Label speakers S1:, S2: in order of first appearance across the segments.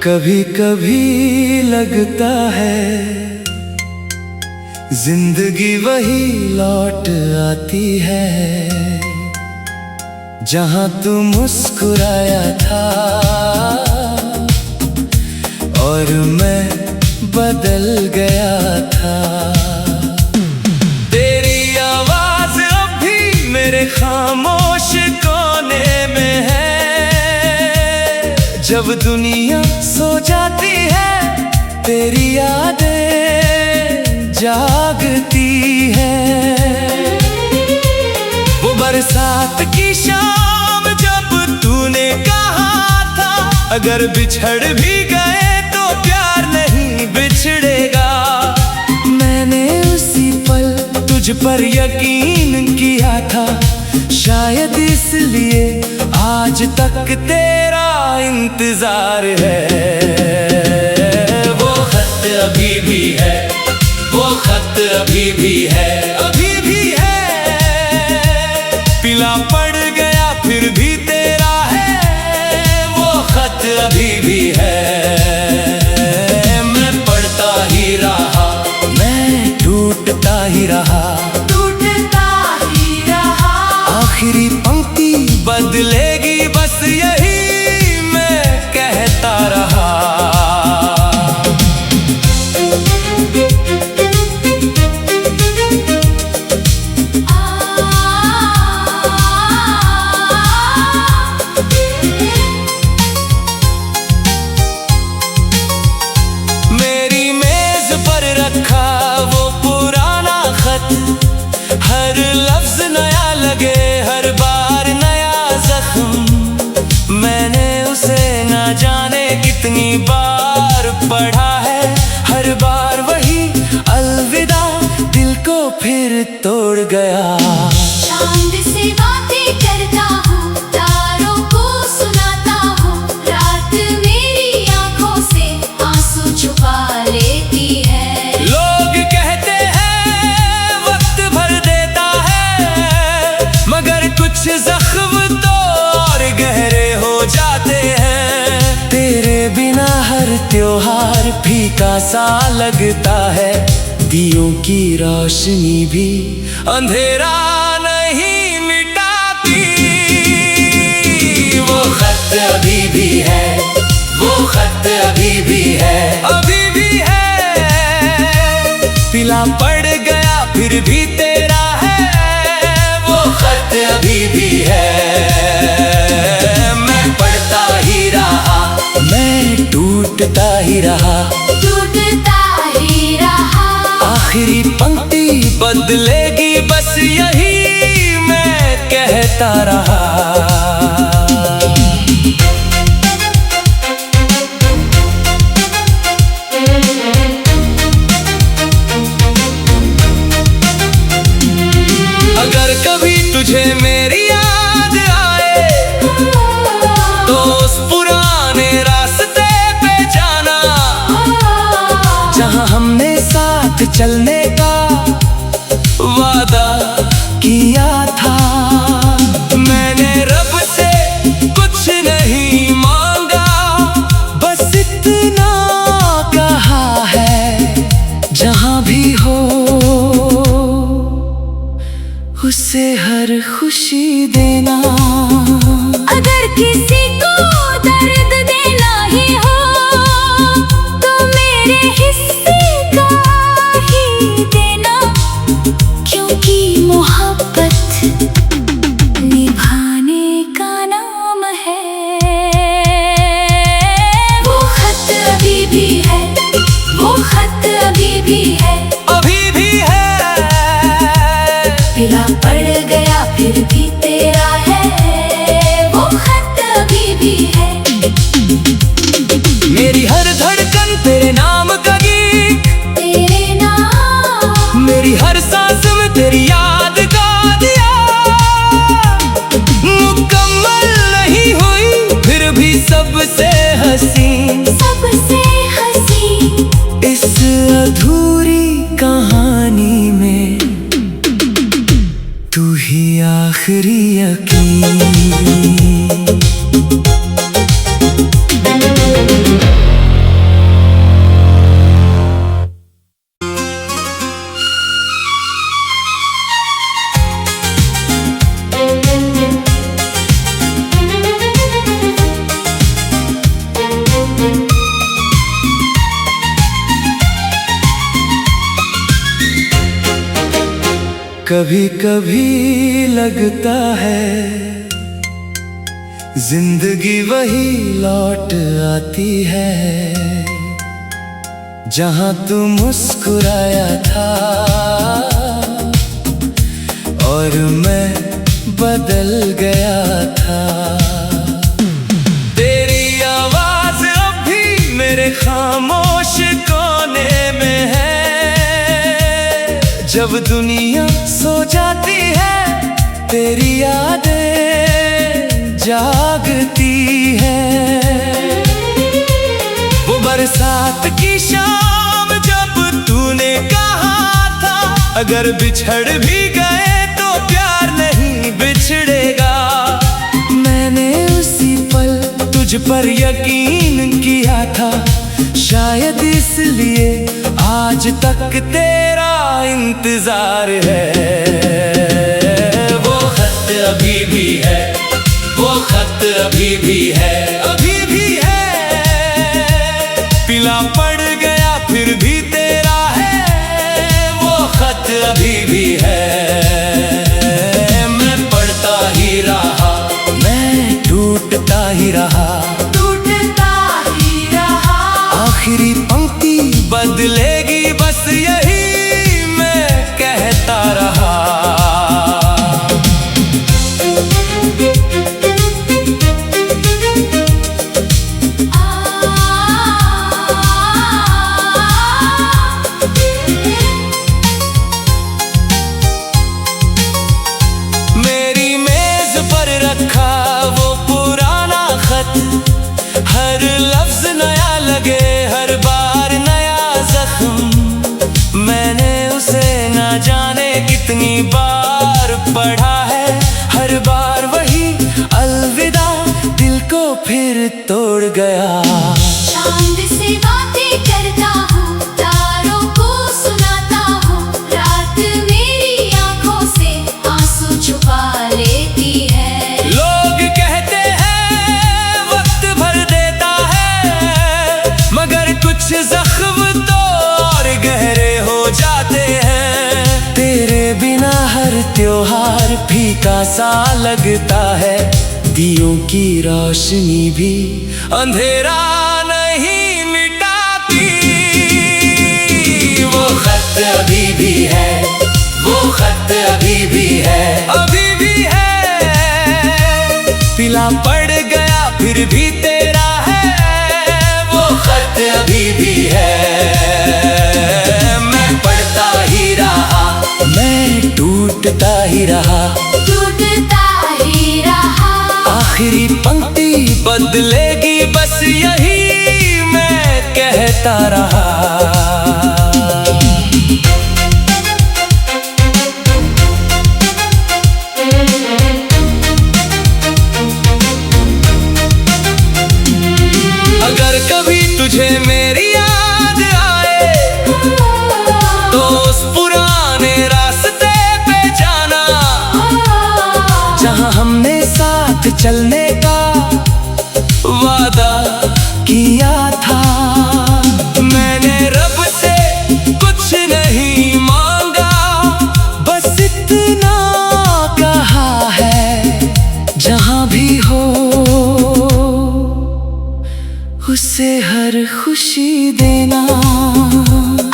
S1: कभी कभी लगता है जिंदगी वही लौट आती है जहां तू मुस्कुराया था और मैं बदल गया था। तेरी आवाज अब भी मेरे खामोश कोने में है। जब दुनिया सो जाती है तेरी यादें जागती है। वो बरसात की शाम जब तूने कहा था अगर बिछड़ भी गए तो प्यार नहीं बिछड़ेगा। मैंने उसी पल तुझ पर यकीन किया था, शायद इसलिए आज तक तेरा इंतजार है। वो खत अभी भी है, वो खत अभी भी है, अभी भी है। पीला पड़ गया फिर भी तेरा है, वो खत अभी भी है। मैं पढ़ता ही रहा, मैं टूटता ही रहा, आखिरी पंक्ति बदलेगी बस यही मैं कहता रहा। मेरी मेज पर रखा वो पुराना खत, हर लफ्ज नया लगे, हर बार नया जख्म। मैंने उसे ना जाने कितनी बार पढ़ा है, हर बार वही अलविदा दिल को फिर तोड़ गया।
S2: चांद से बातें करता हूँ, तारों को सुनाता हूँ, रात मेरी आंखों से आंसू छुपा लेती है।
S1: लोग कहते हैं वक्त भर देता है, मगर कुछ जख्म तो और गहरे हो जाते हैं। तेरे बिना हर त्योहार फीका सा लगता है, दियों की रोशनी भी अंधेरा नहीं मिटाती। वो खत अभी भी है, वो खत अभी भी है, अभी भी है। पीला पड़ गया फिर भी तेरा है, वो खत अभी भी है। मैं पढ़ता ही रहा, मैं टूटता ही रहा,
S2: टूटता ही रहा,
S1: आखिरी पंक्ति बदलेगी बस यही मैं कहता रहा। अगर कभी तुझे मेरी याद आए तो उस पुराने रास्ते पे जाना जहां हमने साथ चलने का वादा किया था। मैंने रब से कुछ नहीं मांगा, बस इतना कहा है जहां भी हो उसे हर खुशी देना।
S2: अगर किसी को दर्द देना ही हो तो मेरे हिस्से का ही देना, क्योंकि मोहब्बत निभाने का नाम है। वो खत अभी भी है, वो खत अभी भी है,
S1: अभी भी है।
S2: पीला पड़ गया फिर भी तेरा है, वो खत अभी भी है।
S1: मेरी हर धड़कन तेरे नाम का गीत,
S2: तेरे नाम,
S1: मेरी हर सांस में तेरी याद का दिया। मुकम्मल नहीं हुई फिर भी सबसे हसीन,
S2: सबसे हसीन
S1: इस अधूरी कहानी में तू ही आखिरी यकीन। कभी कभी लगता है जिंदगी वही लौट आती है जहां तू मुस्कुराया था और मैं बदल गया था। तेरी आवाज अब भी मेरे खामोश कोने में है। जब दुनिया सो जाती है तेरी यादें जागती है। वो बरसात की शाम जब तूने कहा था अगर बिछड़ भी गए तो प्यार नहीं बिछड़ेगा। मैंने उसी पल तुझ पर यकीन किया था, शायद इसलिए आज तक तेरा इंतजार है। वो खत अभी भी है, वो खत अभी भी है, अभी भी है। पिला पड़ गया फिर भी तेरा है, वो खत अभी भी है। मैं पढ़ता ही रहा, मैं टूटता ही रहा,
S2: टूटता ही रहा।
S1: आखिरी पंक्ति बदलेगी बस यही मैं कहता रहा। मेरी मेज पर रखा वो पुराना खत, हर लफ्ज नया लगे, हर बार नया जख्म। मैंने उसे ना जाने कितनी बार पढ़ा है, हर बार वही अलविदा दिल को फिर तोड़ गया।
S2: चांद से बातें करता हूँ, तारों को सुनाता हूँ, रात मेरी आंखों से आंसू छुपा लेती है।
S1: लोग कहते हैं वक्त भर देता है, मगर कुछ जख्म तो और गहरे हो जाते हैं। तेरे बिना हर त्योहार फीका सा लगता है, दियों की रोशनी भी अंधेरा नहीं मिटाती। वो खत अभी भी है, वो खत अभी भी है, अभी भी है। पिला पड़ गया फिर भी तेरा है, वो खत अभी भी है। मैं पढ़ता ही रहा, मैं टूटता ही रहा,
S2: टूटता ही रहा।
S1: आखिरी पंक्ति बदलेगी बस यही मैं कहता रहा। अगर कभी तुझे मेरी याद आए तो उस पुराने रास्ते पे जाना जहां हमने साथ चलने का वादा किया था। मैंने रब से कुछ नहीं मांगा, बस इतना कहा है जहां भी हो उसे हर खुशी देना।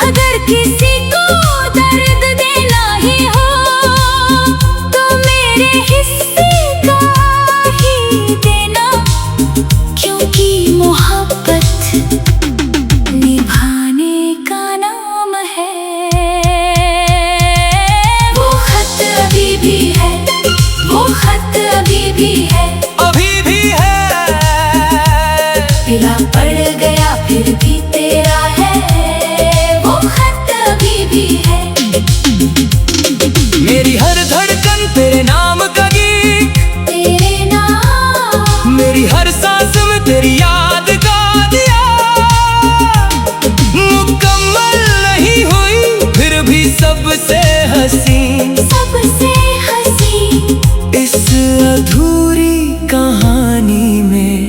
S2: अगर किसी को दर्द देना ही हो तो मेरे हिस्से का ही देना, क्योंकि मोहब्बत निभाने का नाम है। वो खत अभी भी है, वो खत अभी भी है,
S1: अभी भी है।
S2: पिला पड़ गया फिर भी तेरा है, वो खत अभी भी है।
S1: मेरी हर धड़कन तेरे नाम का गीत,
S2: तेरे नाम।
S1: मेरी हर सांस में तेरी याद का दिया। मुकम्मल नहीं हुई फिर भी सबसे हसीन,
S2: सबसे हसीन
S1: इस अधूरी कहानी में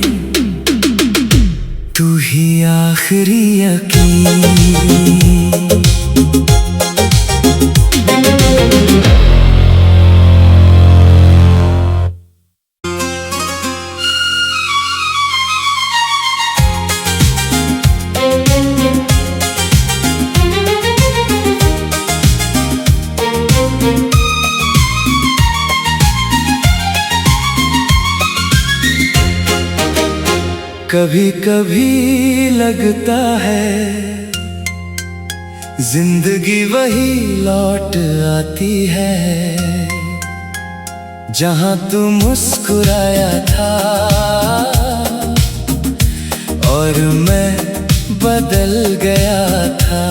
S1: तू ही आखिरी यकीन। कभी कभी लगता है जिंदगी वही लौट आती है जहां तू मुस्कुराया था और मैं बदल गया था।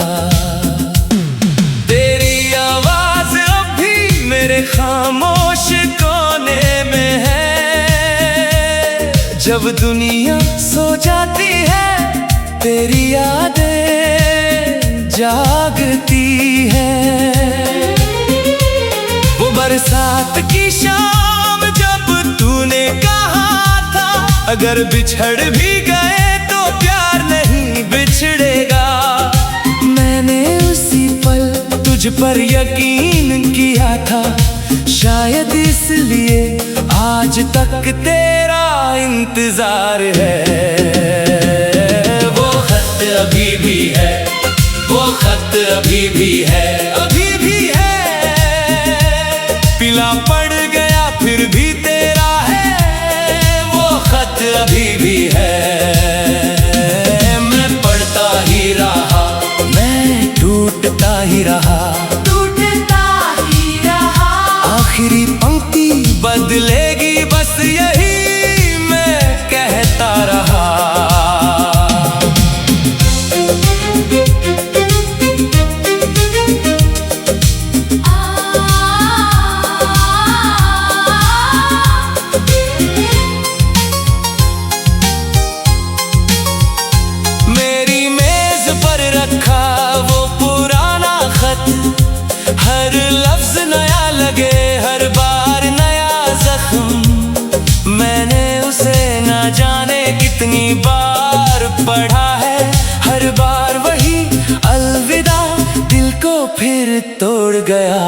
S1: तेरी आवाज अब भी मेरे खामोश कोने में है। जब दुनिया सो जाती है तेरी यादें जागती है। वो बरसात की शाम जब तूने कहा था अगर बिछड़ भी गए तो प्यार नहीं बिछड़ेगा। मैंने उसी पल तुझ पर यकीन किया था, शायद इसलिए आज तक तेरा इंतजार है। वो खत अभी भी है, वो खत अभी भी है, अभी भी है। पीला पड़ गया फिर भी तेरा है, वो खत अभी भी है। मैं पढ़ता ही रहा, मैं टूटता ही रहा, आखिरी पंक्ति बदलेगी बस यही मैं कहता रहा। मेरी मेज पर रखा वो पुराना खत, हर लफ्ज नया लगे, हर बार नया जख्म। मैंने उसे ना जाने कितनी बार पढ़ा है, हर बार वही अलविदा दिल को फिर तोड़ गया।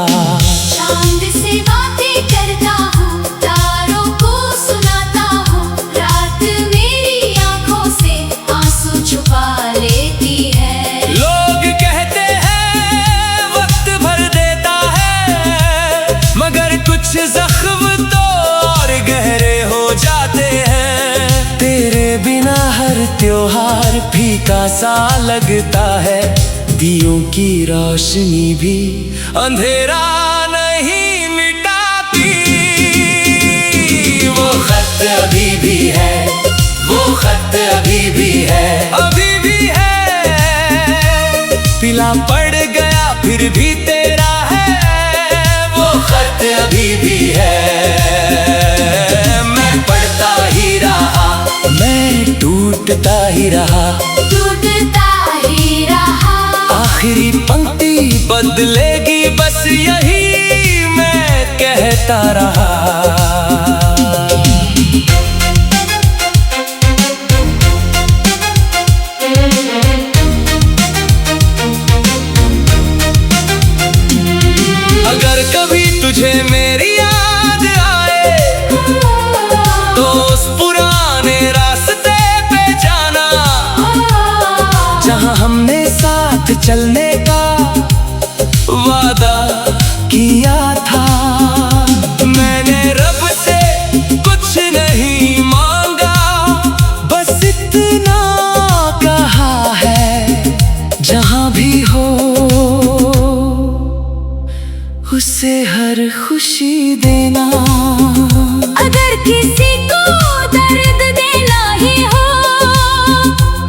S2: चांद से बातें करता हूँ, तारों को सुनाता हूँ, रात मेरी आंखों से आंसू छुपा लेती है।
S1: लोग कहते हैं वक्त भर देता है, मगर कुछ जख्म तो और गहरे हो जाते हैं। तेरे बिना हर त्योहार फीका सा लगता है, दियों की रोशनी भी अंधेरा नहीं मिटाती। वो खत अभी भी है, वो खत अभी भी है, अभी भी है। पीला पड़ गया फिर भी तेरा है, वो खत अभी भी है। मैं पढ़ता ही रहा, मैं टूटता ही रहा,
S2: टूटता ही रहा,
S1: आखिरी पंक्ति बदलेगी बस यही मैं कहता रहा। अगर कभी तुझे मेरी याद आए तो उस पुराने रास्ते पे जाना, जहां हमने साथ चलने का वादा किया था। मैंने रब से कुछ नहीं मांगा, बस इतना कहा है जहां भी हो उसे हर खुशी देना।
S2: अगर किसी को दर्द देना ही हो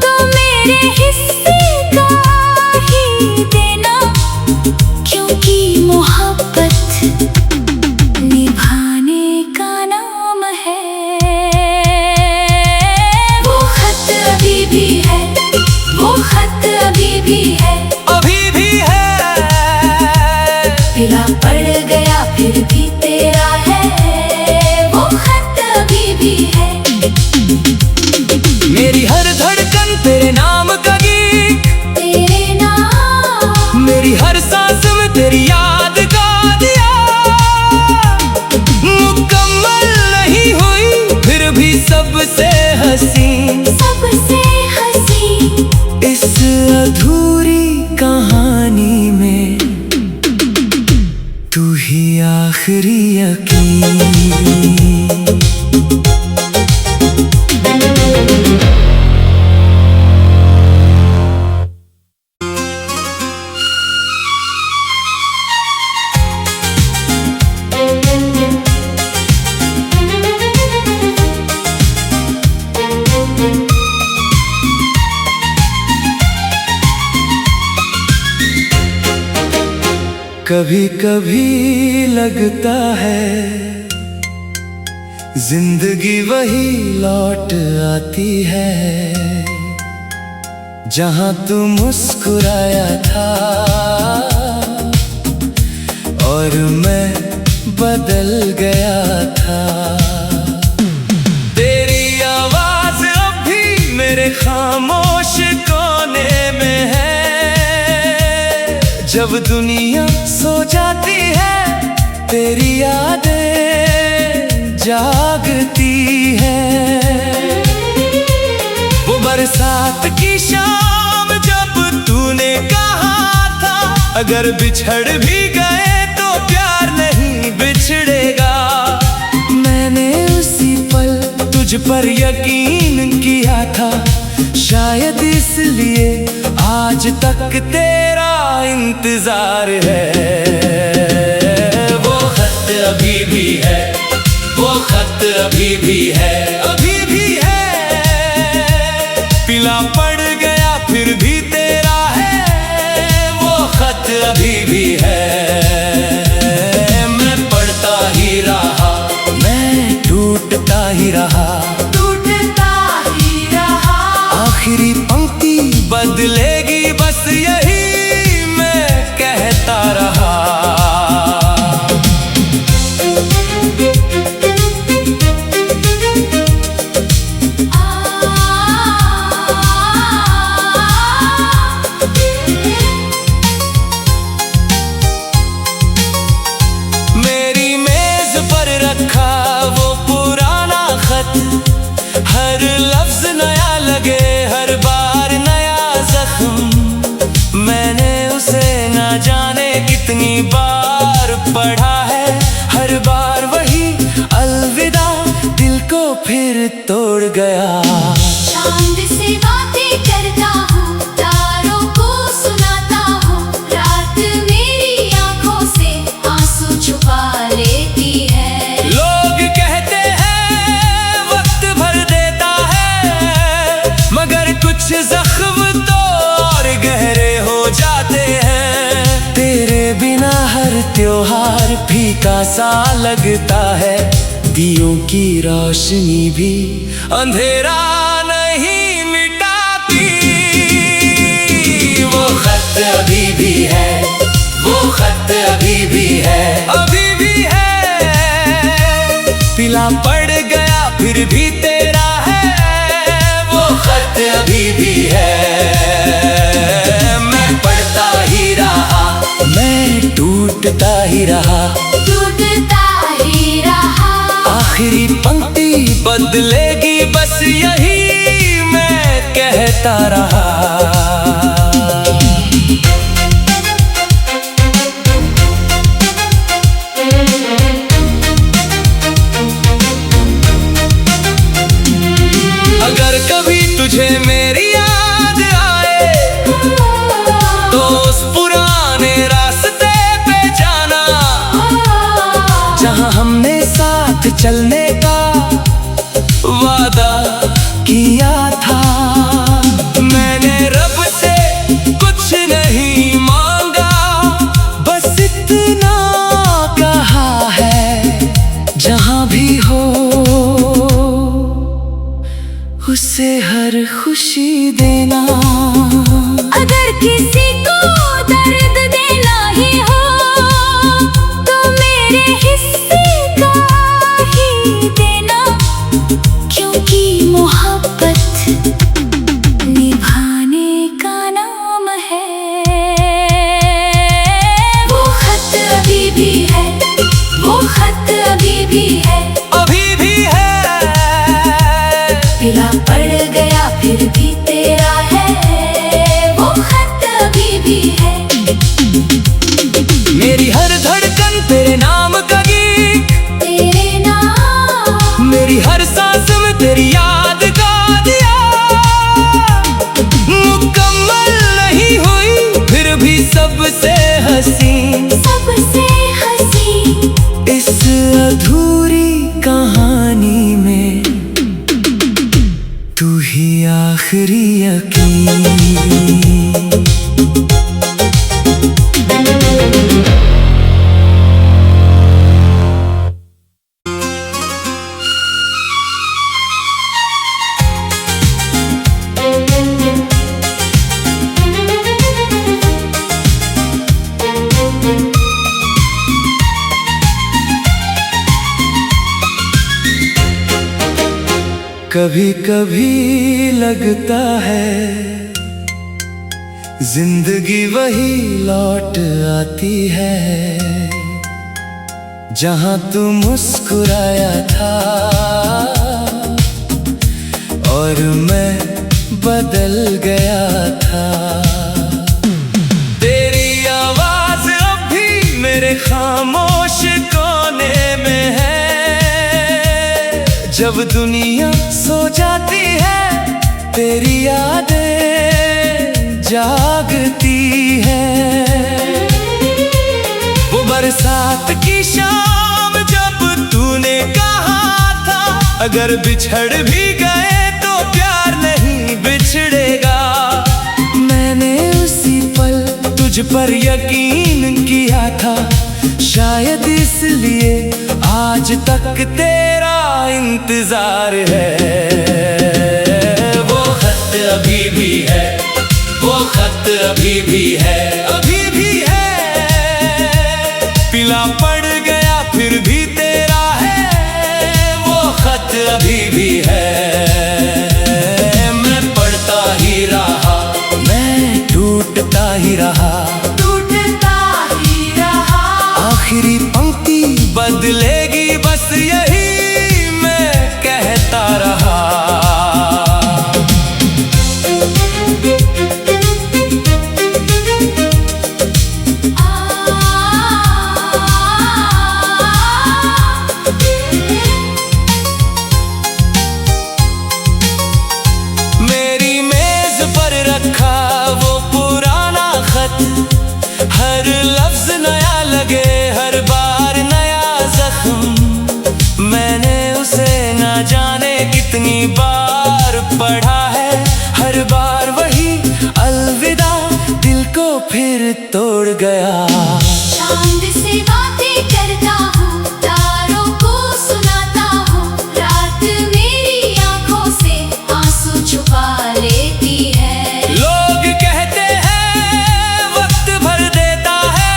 S2: तो मेरे हिस्से का ही देना, क्योंकि मोहब्बत निभाने का नाम है। वो खत अभी भी है, वो खत अभी भी है,
S1: अभी भी है।
S2: पीला पड़ गया फिर भी तेरा है, वो खत अभी भी है।
S1: मेरी हर धड़कन तेरे नाम का गीत,
S2: तेरे नाम,
S1: मेरी हर सांस में तेरी याद का दिया। मुकम्मल नहीं हुई फिर भी सबसे हसीन,
S2: सबसे हसीन
S1: इस अधूरी कहानी में तू ही आखिरी यकीन। कभी कभी लगता है जिंदगी वही लौट आती है जहां तू मुस्कुराया था और मैं बदल गया था। तेरी आवाज अब भी मेरे खामोश कोने में है। जब दुनिया सो जाती है तेरी यादें जागती है। वो बरसात की शाम जब तूने कहा था अगर बिछड़ भी गए तो प्यार नहीं बिछड़ेगा। मैंने उसी पल तुझ पर यकीन किया था, शायद इसलिए आज तक तेरा इंतजार है। वो खत अभी भी है, वो खत अभी भी है, अभी भी है। पीला पड़ गया फिर भी तेरा है, वो खत अभी भी है। मैं पढ़ता ही रहा, मैं टूटता ही रहा,
S2: टूटता ही रहा।
S1: आखिरी पंक्ति बदलेगी बस यही मैं कहता रहा। मेरी मेज पर रखा वो पुराना खत, हर लफ्ज नया लगे, हर बार नया जख्म। मैंने उसे ना जाने कितनी बार पढ़ा है, हर बार वही अलविदा दिल को फिर तोड़ गया।
S2: चांद से बातें करता हूँ, तारों को सुनाता हूँ, रात मेरी आंखों से आंसू छुपा लेती है।
S1: लोग कहते हैं वक्त भर देता है, मगर कुछ जख्म तो और गहरे हो जाते हैं। तेरे बिना हर त्योहार फीका सा लगता है, दियों की रोशनी भी अंधेरा नहीं मिटाती। वो खत अभी भी है, वो खत अभी भी है, अभी भी है। पीला पड़ गया फिर भी तेरा है, वो खत अभी भी है। मैं पढ़ता ही रहा, मैं टूटता ही रहा,
S2: टूटता ही रहा।
S1: आखिरी पंक्ति बदलेगी बस यही मैं कहता रहा। अगर कभी तुझे मेरी याद आए तो उस पुराने रास्ते पे जाना जहां हमने साथ चलने का वादा किया था। मैंने रब से कुछ नहीं मांगा, बस इतना कहा है जहां भी हो उसे हर खुशी देना।
S2: अगर किसी को दर्द देना ही हो तो मेरे हिस्से का ही देना, क्योंकि मोहब्बत निभाने का नाम है। वो खत अभी भी है, वो खत अभी भी है,
S1: अभी भी है।
S2: पीला पड़ गया फिर भी तेरा है, वो खत अभी भी है।
S1: मेरी हर धड़कन तेरे नाम का गीत,
S2: तेरे नाम,
S1: मेरी हर सांस में तेरी याद का दिया। मुकम्मल नहीं हुई फिर भी सबसे हसीन,
S2: सबसे हसीन
S1: इस अधूरी कहानी में तू ही आखिरी यकीन। कभी कभी लगता है जिंदगी वही लौट आती है जहां तू मुस्कुराया था और मैं बदल गया था। तेरी आवाज अब भी मेरे खामोश कोने में है। जब दुनिया सो जाती है तेरी यादें जागती है। वो बरसात की शाम जब तूने कहा था अगर बिछड़ भी गए तो प्यार नहीं बिछड़ेगा। मैंने उसी पल तुझ पर यकीन किया था, शायद इसलिए आज तक तेरा इंतजार है। वो खत अभी भी है, वो खत अभी भी है, अभी भी है। पीला पड़ गया फिर भी तेरा है, वो खत अभी भी है। मैं पढ़ता ही रहा, मैं टूटता ही रहा, आखिरी पंक्ति बदलेगी बस यही मैं कहता रहा। मेरी मेज पर रखा वो पुराना खत, हर लफ्ज नया लगे, हर बार नया जख्म। मैंने उसे ना जाने कितनी बार पढ़ा है, हर बार वही अलविदा दिल को फिर तोड़ गया।
S2: चांद से बातें करता हूँ, तारों को सुनाता हूँ, रात मेरी आंखों से आंसू छुपा लेती है।
S1: लोग कहते हैं वक्त भर देता है,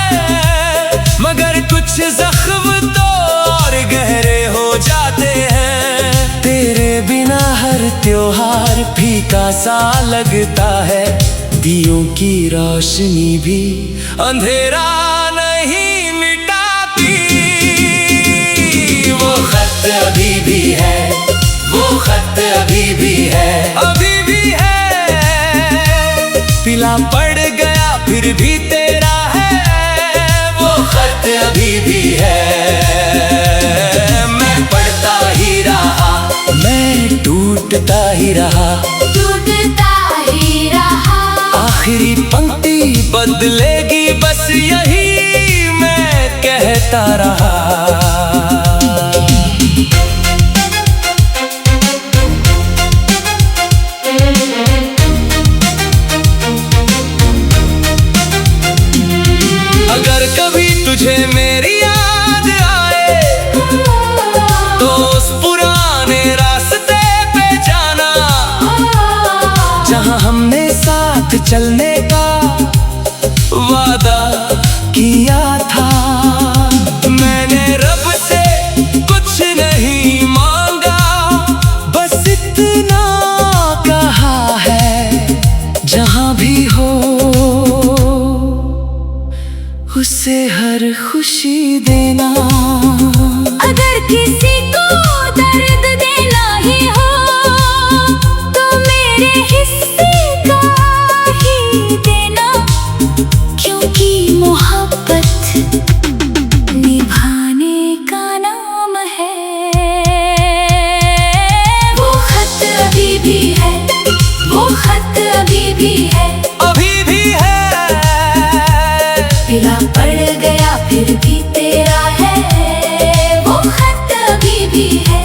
S1: मगर कुछ जख्म तो और गहरे हो जाते हैं। तेरे बिना हर त्योहार फीका सा लगता है, दियों की रोशनी भी अंधेरा नहीं मिटाती। वो खत अभी भी है, वो खत अभी भी है, अभी भी है। पीला पड़ गया फिर भी तेरा है, वो खत अभी भी है। मैं पढ़ता ही रहा, मैं टूटता ही रहा,
S2: टूटता ही रहा,
S1: आखिरी पंक्ति बदलेगी बस यही मैं कहता रहा। अगर कभी तुझे मेरी याद आए तो उस पुराने रास्ते पे जाना, जहां हमने साथ चलने का वादा किया था। मैंने रब से कुछ नहीं मांगा, बस इतना कहा है जहां भी हो उसे हर खुशी देना।
S2: अगर किसी को दर्द देना ही हो तो मेरे हिस्से का ही देना, क्योंकि मोहब्बत निभाने का नाम है। वो खत अभी भी है, वो खत अभी भी है,
S1: अभी भी है।
S2: पीला पड़ गया फिर भी तेरा है, वो खत अभी भी है।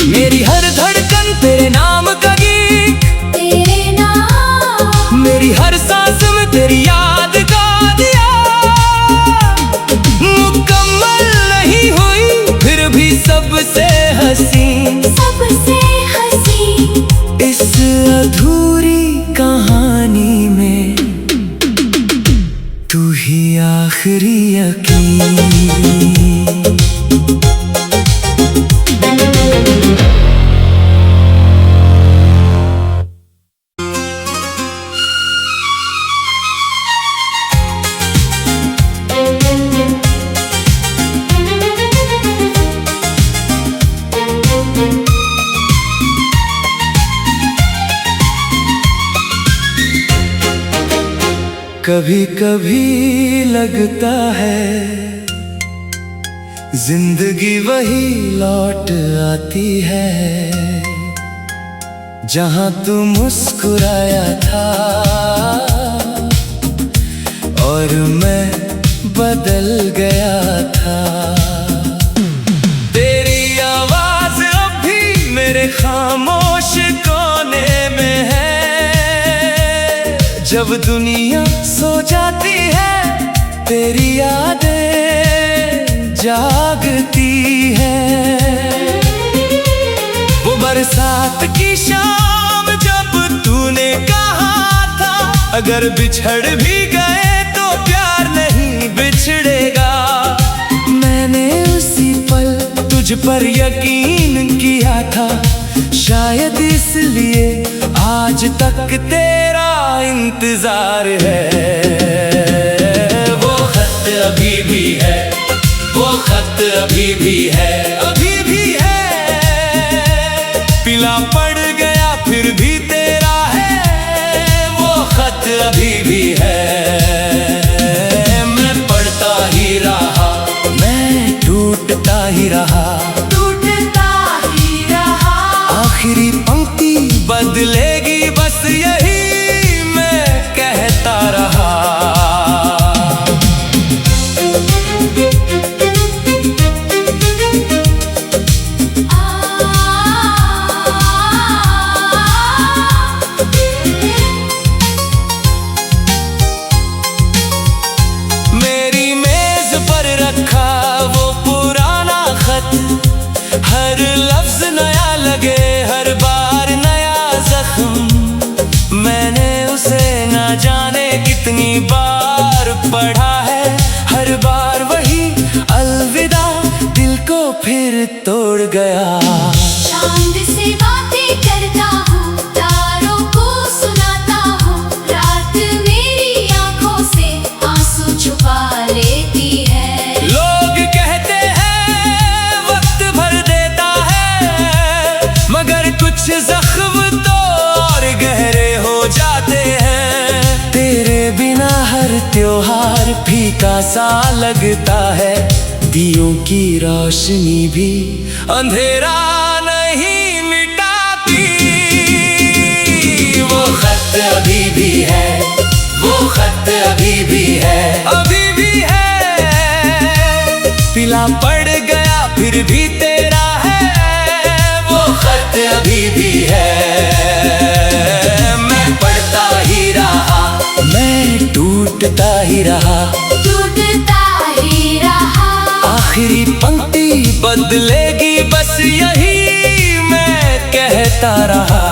S1: मेरी हर धड़कन तेरे नाम का गीत,
S2: तेरे नाम,
S1: मेरी हर सांस में तेरी याद का दिया। मुकम्मल नहीं हुई फिर भी सबसे हसीन,
S2: सबसे हसीन
S1: इस अधूरी कहानी में तू ही आखिरी यकीन। कभी कभी लगता है जिंदगी वही लौट आती है जहां तू मुस्कुराया था और मैं बदल गया था। तेरी आवाज अब भी मेरे खामोश कोने में है। जब दुनिया सो जाती है तेरी यादें जागती है। वो बरसात की शाम जब तूने कहा था अगर बिछड़ भी गए तो प्यार नहीं बिछड़ेगा। मैंने उसी पल तुझ पर यकीन किया था, शायद इसलिए आज तक तेरा इंतजार है। वो खत अभी भी है, वो खत अभी भी है, अभी भी है। पीला पड़ गया फिर भी तेरा है, वो खत अभी भी है। मैं पढ़ता ही रहा, मैं टूटता ही रहा,
S2: टूटता ही रहा।
S1: आखिरी पंक्ति बदलेगी बस यही मैं कहता रहा। मेरी मेज पर रखा वो पुराना खत, हर लफ्ज नया लगे, हर बार नया जख्म। मैंने उसे ना जाने कितनी बार पढ़ा है, हर बार वही अलविदा दिल को फिर तोड़ गया।
S2: चांद से बातें करता हूँ, तारों को सुनाता हूँ, रात मेरी आंखों से आंसू छुपा लेती है।
S1: लोग कहते हैं वक्त भर देता है, मगर कुछ जख्म तो और गहरे हो जाते हैं। तेरे बिना हर त्योहार फीका सा लगता है, दियों की रोशनी भी अंधेरा नहीं मिटाती। वो खत अभी भी है, वो खत अभी भी है, अभी भी है। पीला पड़ गया फिर भी तेरा है, वो खत अभी भी है। मैं पढ़ता ही रहा, मैं टूटता ही रहा,
S2: टूटता ही रहा।
S1: आखिरी पंक्ति बदलेगी बस यही मैं कहता रहा।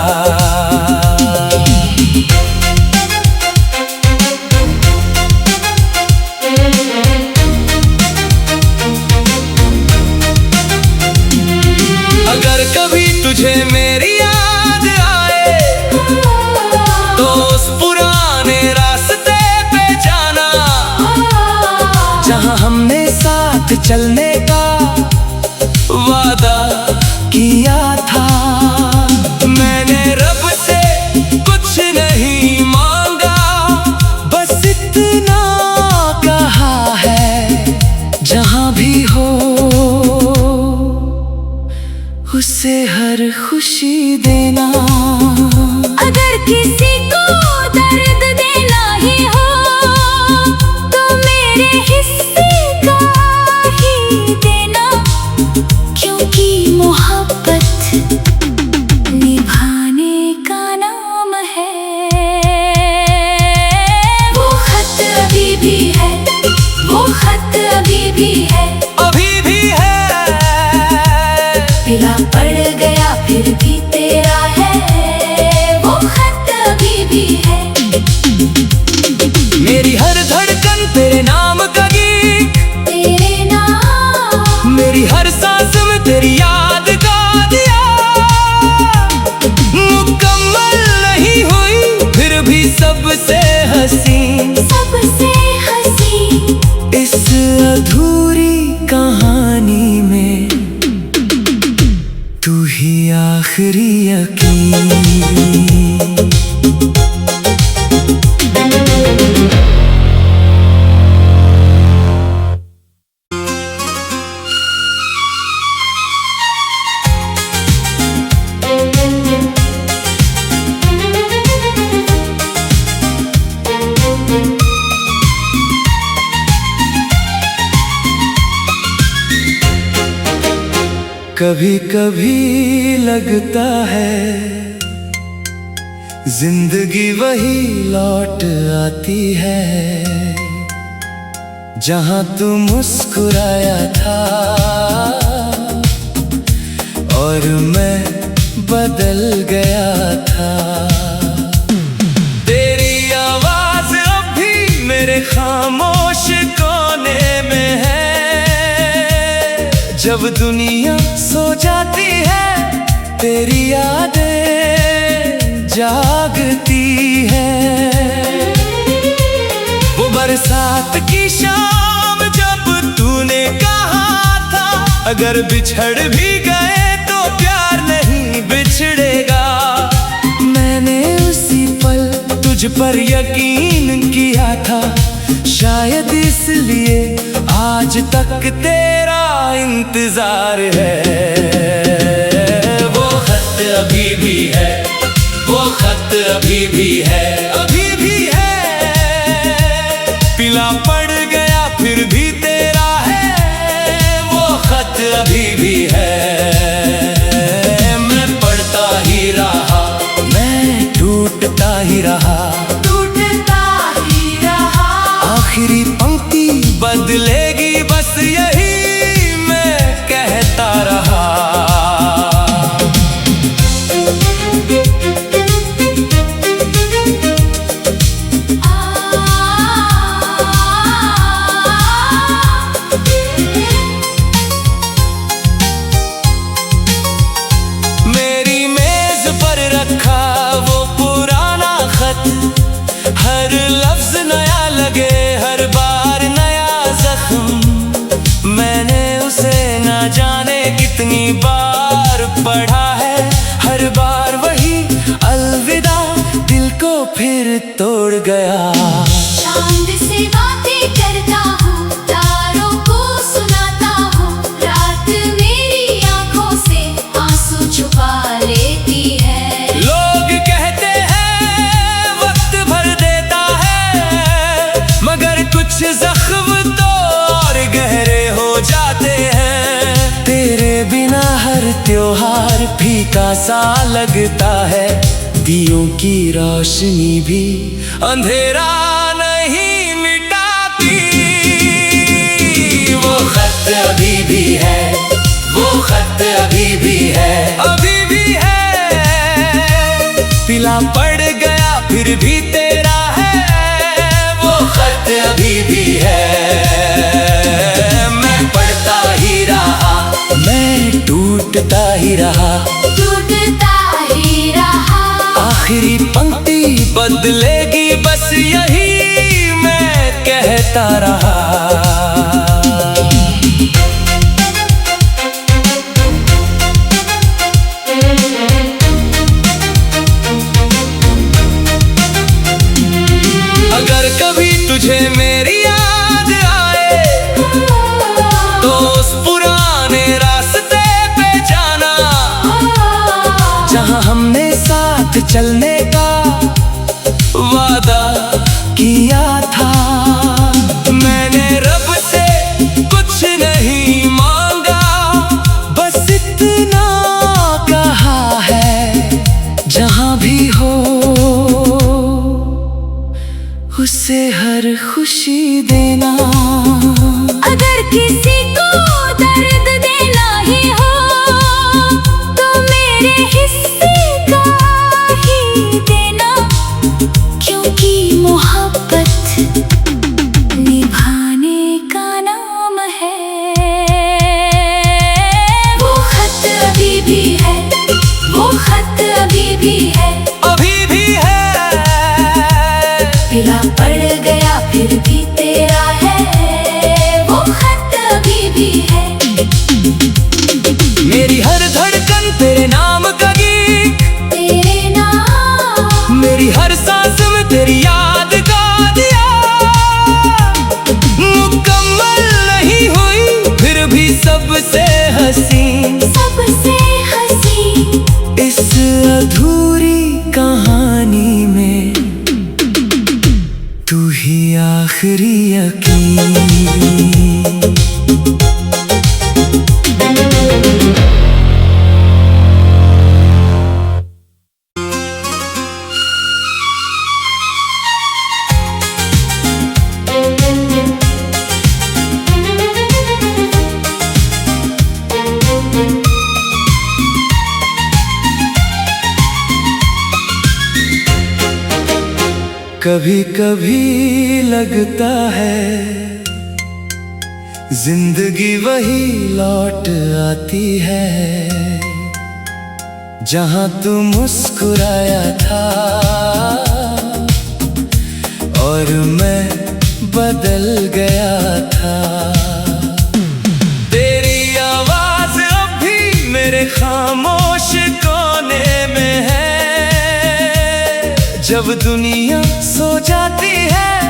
S1: अगर कभी तुझे मेरी याद आए तो उस पुराने रास्ते पे जाना, जहां हमने साथ चलने का वादा किया था। मैंने रब से कुछ नहीं मांगा, बस इतना कहा है जहां भी हो उसे हर खुशी देना।
S2: अगर किसी को दर्द देना ही हो तो मेरे हिस्से का ही देना, क्योंकि मोहब्बत निभाने का नाम है। वो खत अभी भी है, वो खत अभी भी है,
S1: अभी भी है।
S2: पीला पड़ गया फिर भी तेरा है, वो खत अभी भी है।
S1: मेरी हर धड़कन तेरे नाम का गीत,
S2: तेरे नाम,
S1: मेरी हर सांस में तेरी याद का दिया। मुकम्मल नहीं हुई फिर भी सबसे हसीन,
S2: सबसे हसीन
S1: इस अधूरी कहानी में तू ही आखिरी यकीन। कभी कभी लगता है जिंदगी वही लौट आती है जहां तू मुस्कुराया था और मैं बदल गया था। तेरी आवाज अब भी मेरे खामोश कोने में है। जब दुनिया सो जाती है तेरी यादें जागती है। वो बरसात की शाम जब तूने कहा था अगर बिछड़ भी गए तो प्यार नहीं बिछड़ेगा। मैंने उसी पल तुझ पर यकीन किया था, शायद इसलिए आज तक तेरा इंतजार है। वो खत अभी भी है, वो खत अभी भी है, अभी भी है। पिला पड़ गया फिर भी तेरा है, वो खत अभी भी है। मैं पढ़ता ही रहा, मैं टूटता ही रहा, आखिरी पंक्ति बदलेगी बस यही मैं कहता रहा। मेरी मेज पर रखा वो पुराना खत, हर लफ्ज नया लगे, हर बार नया जख्म। मैंने उसे ना जाने कितनी बार पढ़ा है, हर बार वही अलविदा दिल को फिर तोड़ गया।
S2: चांद से बातें करता हूँ, तारों को सुनाता हूँ, रात मेरी आंखों से आंसू छुपा लेती है।
S1: लोग कहते हैं वक्त भर देता है, मगर कुछ जख्म तो और गहरे हो जाते हैं। तेरे बिना हर त्योहार फीका सा लगता है, दियों की रोशनी भी अंधेरा नहीं मिटाती। वो खत अभी भी है, वो खत अभी भी है, अभी भी है। पिला पड़ गया फिर भी तेरा है, वो खत अभी भी है। मैं पढ़ता ही रहा, मैं टूटता ही रहा,
S2: टूटता ही रहा,
S1: आखिरी पंक्ति बदलेगी बस यही मैं कहता रहा। अगर कभी तुझे मेरी याद आए तो उस पुराने रास्ते पे जाना, जहां हमने साथ चलने का वादा किया था। मैंने रब से कुछ नहीं मांगा, बस इतना कहा है जहां भी हो उसे हर खुशी देना।
S2: अगर किसी को दर्द देना ही हो तो मेरे हिस्से का ही देना, क्योंकि मोहब्बत निभाने का नाम है। वो खत अभी भी है, वो खत अभी भी है,
S1: अभी भी है।
S2: पिला पड़ गया फिर भी तेरा है, वो खत अभी भी है।
S1: मेरी हर धड़कन तेरे नाम का गीत,
S2: तेरे नाम,
S1: मेरी हर सांस में तेरी याद का दिया। मुकम्मल नहीं हुई फिर भी सबसे हसीन,
S2: सबसे हसीन
S1: इस अधूरी कहानी में तू ही आखिरी यकीन। कभी कभी लगता है जिंदगी वही लौट आती है जहां तू मुस्कुराया था और मैं बदल गया था। तेरी आवाज अब भी मेरे खामोश कोने में है। जब दुनिया सो जाती है